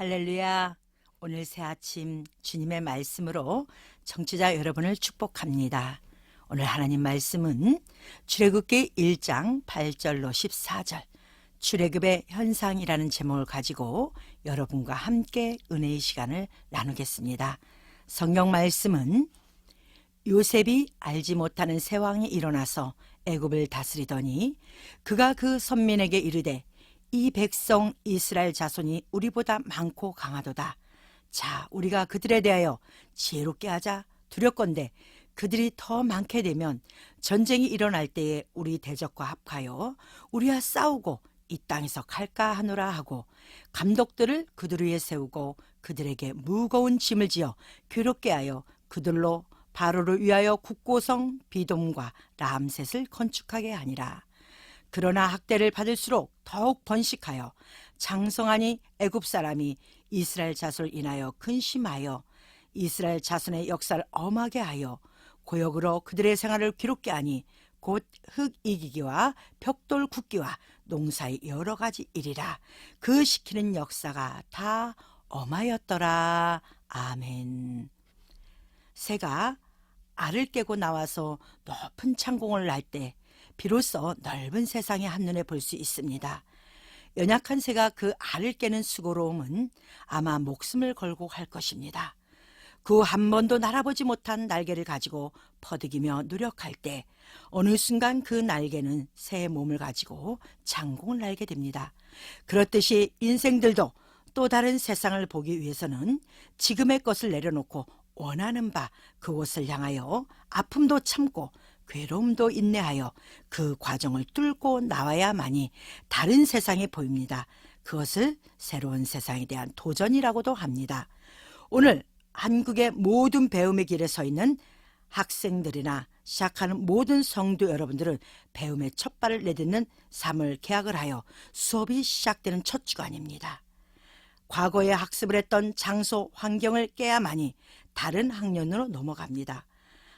할렐루야. 오늘 새 아침 주님의 말씀으로 청취자 여러분을 축복합니다. 오늘 하나님 말씀은 출애굽기 1장 8절로 14절 출애굽의 현상이라는 제목을 가지고 여러분과 함께 은혜의 시간을 나누겠습니다. 성경 말씀은 요셉이 알지 못하는 새 왕이 일어나서 애굽을 다스리더니 그가 그 선민에게 이르되 이 백성 이스라엘 자손이 우리보다 많고 강하도다. 자, 우리가 그들에 대하여 지혜롭게 하자. 두렵건대 그들이 더 많게 되면 전쟁이 일어날 때에 우리 대적과 합하여 우리와 싸우고 이 땅에서 갈까 하노라 하고 감독들을 그들 위에 세우고 그들에게 무거운 짐을 지어 괴롭게 하여 그들로 바로를 위하여 국고성 비돔과 람셋을 건축하게 하니라. 그러나 학대를 받을수록 더욱 번식하여 장성하니 애굽 사람이 이스라엘 자손을 인하여 근심하여 이스라엘 자손의 역사를 엄하게 하여 고역으로 그들의 생활을 괴롭게 하니 곧 흙 이기기와 벽돌 굽기와 농사의 여러 가지 일이라. 그 시키는 역사가 다 엄하였더라. 아멘. 새가 알을 깨고 나와서 높은 창공을 날 때 비로소 넓은 세상이 한눈에 볼 수 있습니다. 연약한 새가 그 알을 깨는 수고로움은 아마 목숨을 걸고 할 것입니다. 그 한 번도 날아보지 못한 날개를 가지고 퍼득이며 노력할 때 어느 순간 그 날개는 새의 몸을 가지고 창공을 날게 됩니다. 그렇듯이 인생들도 또 다른 세상을 보기 위해서는 지금의 것을 내려놓고 원하는 바 그곳을 향하여 아픔도 참고 괴로움도 인내하여 그 과정을 뚫고 나와야만이 다른 세상이 보입니다. 그것을 새로운 세상에 대한 도전이라고도 합니다. 오늘 한국의 모든 배움의 길에 서 있는 학생들이나 시작하는 모든 성도 여러분들은 배움의 첫 발을 내딛는 3월 개학을 하여 수업이 시작되는 첫 주간입니다. 과거에 학습을 했던 장소, 환경을 깨야만이 다른 학년으로 넘어갑니다.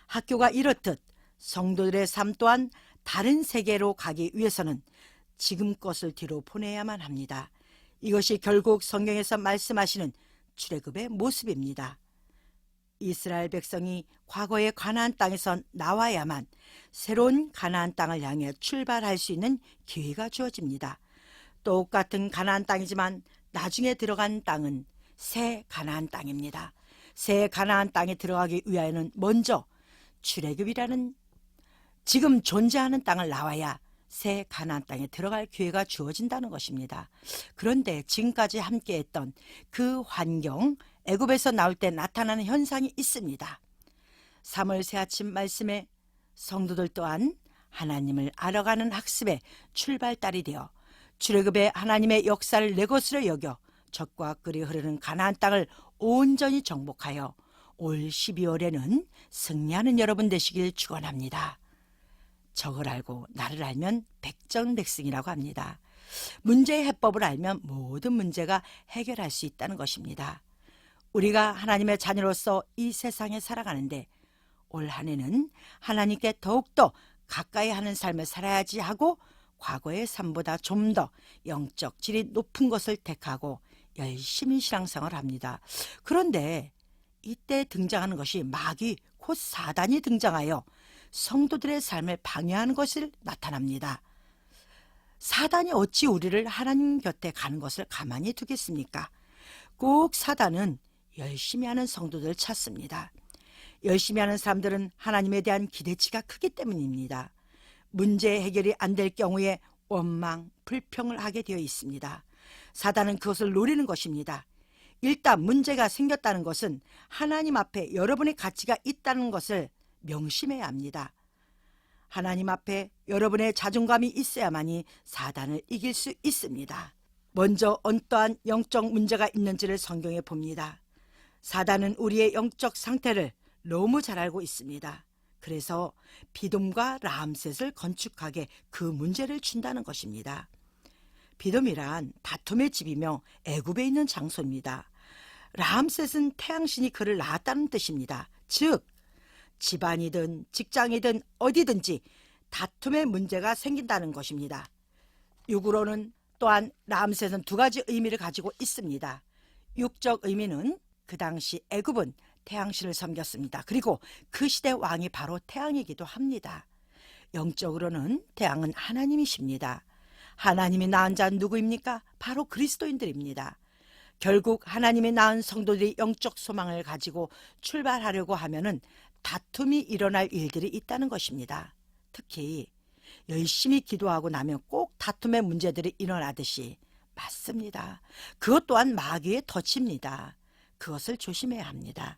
학교가 이렇듯 성도들의 삶 또한 다른 세계로 가기 위해서는 지금 것을 뒤로 보내야만 합니다. 이것이 결국 성경에서 말씀하시는 출애굽의 모습입니다. 이스라엘 백성이 과거의 가나안 땅에서 나와야만 새로운 가나안 땅을 향해 출발할 수 있는 기회가 주어집니다. 똑같은 가나안 땅이지만 나중에 들어간 땅은 새 가나안 땅입니다. 새 가나안 땅에 들어가기 위하여는 먼저 출애굽이라는 지금 존재하는 땅을 나와야 새 가나안 땅에 들어갈 기회가 주어진다는 것입니다. 그런데 지금까지 함께했던 그 환경, 애굽에서 나올 때 나타나는 현상이 있습니다. 3월 새아침 말씀에 성도들 또한 하나님을 알아가는 학습의 출발달이 되어 출애굽의 하나님의 역사를 내 것으로 여겨 젖과 꿀이 흐르는 가나안 땅을 온전히 정복하여 올 12월에는 승리하는 여러분 되시길 축원합니다. 적을 알고 나를 알면 백전백승이라고 합니다. 문제의 해법을 알면 모든 문제가 해결할 수 있다는 것입니다. 우리가 하나님의 자녀로서 이 세상에 살아가는데 올 한 해는 하나님께 더욱더 가까이 하는 삶을 살아야지 하고 과거의 삶보다 좀 더 영적 질이 높은 것을 택하고 열심히 신앙생활을 합니다. 그런데 이때 등장하는 것이 마귀 곧 사단이 등장하여 성도들의 삶을 방해하는 것을 나타납니다. 사단이 어찌 우리를 하나님 곁에 가는 것을 가만히 두겠습니까? 꼭 사단은 열심히 하는 성도들을 찾습니다. 열심히 하는 사람들은 하나님에 대한 기대치가 크기 때문입니다. 문제 해결이 안 될 경우에 원망, 불평을 하게 되어 있습니다. 사단은 그것을 노리는 것입니다. 일단 문제가 생겼다는 것은 하나님 앞에 여러분의 가치가 있다는 것을 명심해야 합니다. 하나님 앞에 여러분의 자존감이 있어야만이 사단을 이길 수 있습니다. 먼저 어떠한 영적 문제가 있는지를 성경에 봅니다. 사단은 우리의 영적 상태를 너무 잘 알고 있습니다. 그래서 비돔과 람셋을 건축하게 그 문제를 준다는 것입니다. 비돔이란 다툼의 집이며 애굽에 있는 장소입니다. 람셋은 태양신이 그를 낳았다는 뜻입니다. 즉 집안이든 직장이든 어디든지 다툼의 문제가 생긴다는 것입니다. 육으로는 또한 람셋은 두 가지 의미를 가지고 있습니다. 육적 의미는 그 당시 애굽은 태양신을 섬겼습니다. 그리고 그 시대 왕이 바로 태양이기도 합니다. 영적으로는 태양은 하나님이십니다. 하나님이 낳은 자는 누구입니까? 바로 그리스도인들입니다. 결국 하나님이 낳은 성도들이 영적 소망을 가지고 출발하려고 하면은 다툼이 일어날 일들이 있다는 것입니다. 특히 열심히 기도하고 나면 꼭 다툼의 문제들이 일어나듯이 맞습니다. 그것 또한 마귀의 덫입니다. 그것을 조심해야 합니다.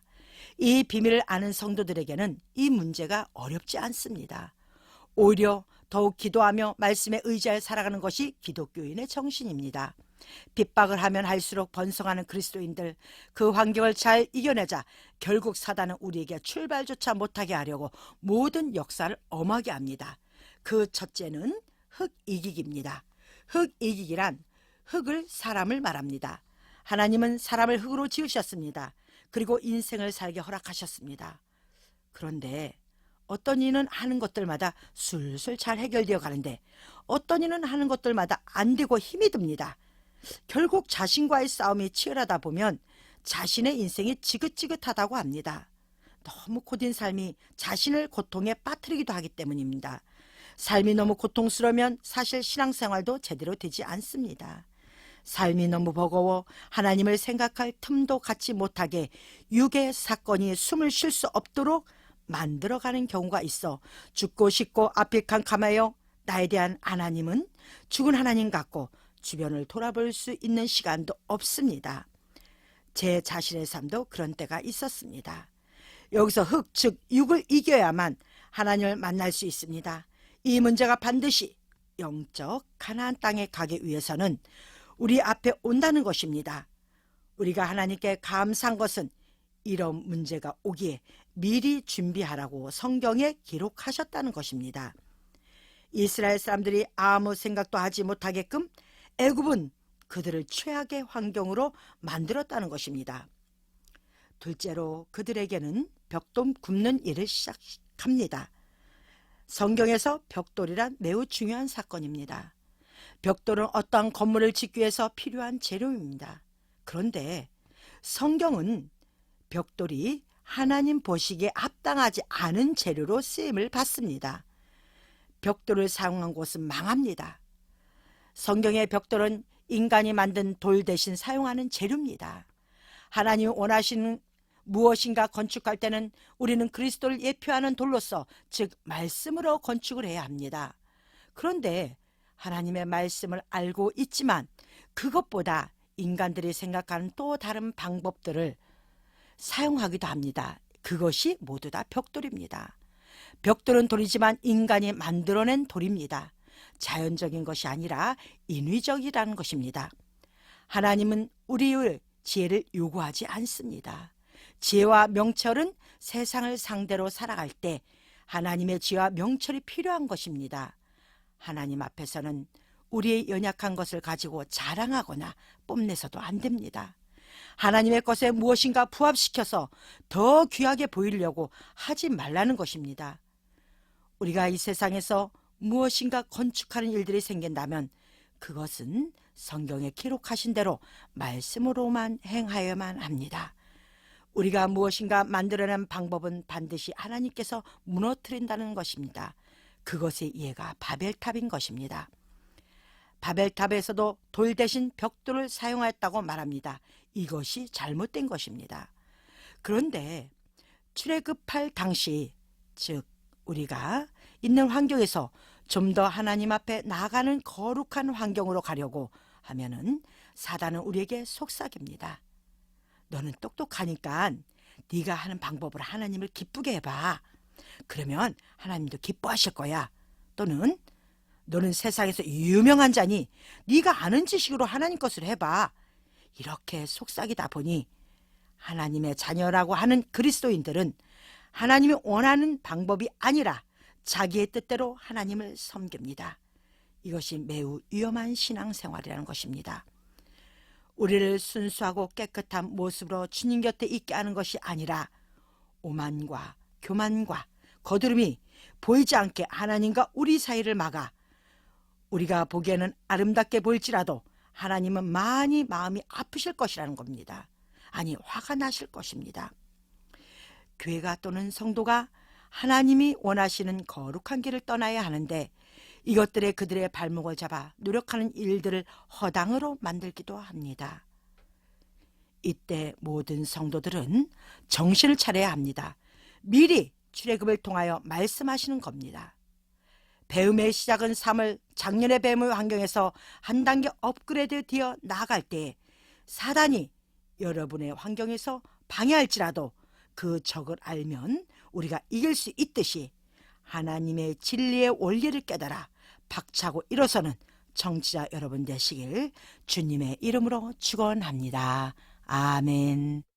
이 비밀을 아는 성도들에게는 이 문제가 어렵지 않습니다. 오히려 더욱 기도하며 말씀에 의지하여 살아가는 것이 기독교인의 정신입니다. 핍박을 하면 할수록 번성하는 그리스도인들, 그 환경을 잘 이겨내자 결국 사단은 우리에게 출발조차 못하게 하려고 모든 역사를 엄하게 합니다. 그 첫째는 흙이기기입니다. 흙이기기란 흙을 사람을 말합니다. 하나님은 사람을 흙으로 지으셨습니다. 그리고 인생을 살게 허락하셨습니다. 그런데 어떤 이는 하는 것들마다 술술 잘 해결되어 가는데 어떤 이는 하는 것들마다 안 되고 힘이 듭니다. 결국 자신과의 싸움이 치열하다 보면 자신의 인생이 지긋지긋하다고 합니다. 너무 고된 삶이 자신을 고통에 빠뜨리기도 하기 때문입니다. 삶이 너무 고통스러우면 사실 신앙생활도 제대로 되지 않습니다. 삶이 너무 버거워 하나님을 생각할 틈도 갖지 못하게 육의 사건이 숨을 쉴 수 없도록 만들어가는 경우가 있어 죽고 싶고 앞이 캄캄하여 나에 대한 하나님은 죽은 하나님 같고 주변을 돌아볼 수 있는 시간도 없습니다. 제 자신의 삶도 그런 때가 있었습니다. 여기서 흙, 즉 육을 이겨야만 하나님을 만날 수 있습니다. 이 문제가 반드시 영적 가나안 땅에 가기 위해서는 우리 앞에 온다는 것입니다. 우리가 하나님께 감사한 것은 이런 문제가 오기에 미리 준비하라고 성경에 기록하셨다는 것입니다. 이스라엘 사람들이 아무 생각도 하지 못하게끔 애굽은 그들을 최악의 환경으로 만들었다는 것입니다. 둘째로 그들에게는 벽돌 굽는 일을 시작합니다. 성경에서 벽돌이란 매우 중요한 사건입니다. 벽돌은 어떠한 건물을 짓기 위해서 필요한 재료입니다. 그런데 성경은 벽돌이 하나님 보시기에 합당하지 않은 재료로 쓰임을 받습니다. 벽돌을 사용한 곳은 망합니다. 성경의 벽돌은 인간이 만든 돌 대신 사용하는 재료입니다. 하나님이 원하시는 무엇인가 건축할 때는 우리는 그리스도를 예표하는 돌로서 즉 말씀으로 건축을 해야 합니다. 그런데 하나님의 말씀을 알고 있지만 그것보다 인간들이 생각하는 또 다른 방법들을 사용하기도 합니다. 그것이 모두 다 벽돌입니다. 벽돌은 돌이지만 인간이 만들어낸 돌입니다. 자연적인 것이 아니라 인위적이라는 것입니다. 하나님은 우리의 지혜를 요구하지 않습니다. 지혜와 명철은 세상을 상대로 살아갈 때 하나님의 지혜와 명철이 필요한 것입니다. 하나님 앞에서는 우리의 연약한 것을 가지고 자랑하거나 뽐내서도 안 됩니다. 하나님의 것에 무엇인가 부합시켜서 더 귀하게 보이려고 하지 말라는 것입니다. 우리가 이 세상에서 무엇인가 건축하는 일들이 생긴다면 그것은 성경에 기록하신 대로 말씀으로만 행하여야만 합니다. 우리가 무엇인가 만들어낸 방법은 반드시 하나님께서 무너뜨린다는 것입니다. 그것의 예가 바벨탑인 것입니다. 바벨탑에서도 돌 대신 벽돌을 사용하였다고 말합니다. 이것이 잘못된 것입니다. 그런데 출애굽할 당시, 즉 우리가 있는 환경에서 좀 더 하나님 앞에 나아가는 거룩한 환경으로 가려고 하면은 사단은 우리에게 속삭입니다. 너는 똑똑하니까 네가 하는 방법으로 하나님을 기쁘게 해봐. 그러면 하나님도 기뻐하실 거야. 또는 너는 세상에서 유명한 자니 네가 아는 지식으로 하나님 것을 해봐. 이렇게 속삭이다 보니 하나님의 자녀라고 하는 그리스도인들은 하나님이 원하는 방법이 아니라 자기의 뜻대로 하나님을 섬깁니다. 이것이 매우 위험한 신앙생활이라는 것입니다. 우리를 순수하고 깨끗한 모습으로 주님 곁에 있게 하는 것이 아니라 오만과 교만과 거드름이 보이지 않게 하나님과 우리 사이를 막아 우리가 보기에는 아름답게 보일지라도 하나님은 많이 마음이 아프실 것이라는 겁니다. 아니, 화가 나실 것입니다. 교회가 또는 성도가 하나님이 원하시는 거룩한 길을 떠나야 하는데 이것들에 그들의 발목을 잡아 노력하는 일들을 허당으로 만들기도 합니다. 이때 모든 성도들은 정신을 차려야 합니다. 미리 출애굽을 통하여 말씀하시는 겁니다. 배움의 시작은 3월 작년의 배움의 환경에서 한 단계 업그레이드 되어 나아갈 때 사단이 여러분의 환경에서 방해할지라도 그 적을 알면 우리가 이길 수 있듯이 하나님의 진리의 원리를 깨달아 박차고 일어서는 청취자 여러분 되시길 주님의 이름으로 축원합니다. 아멘.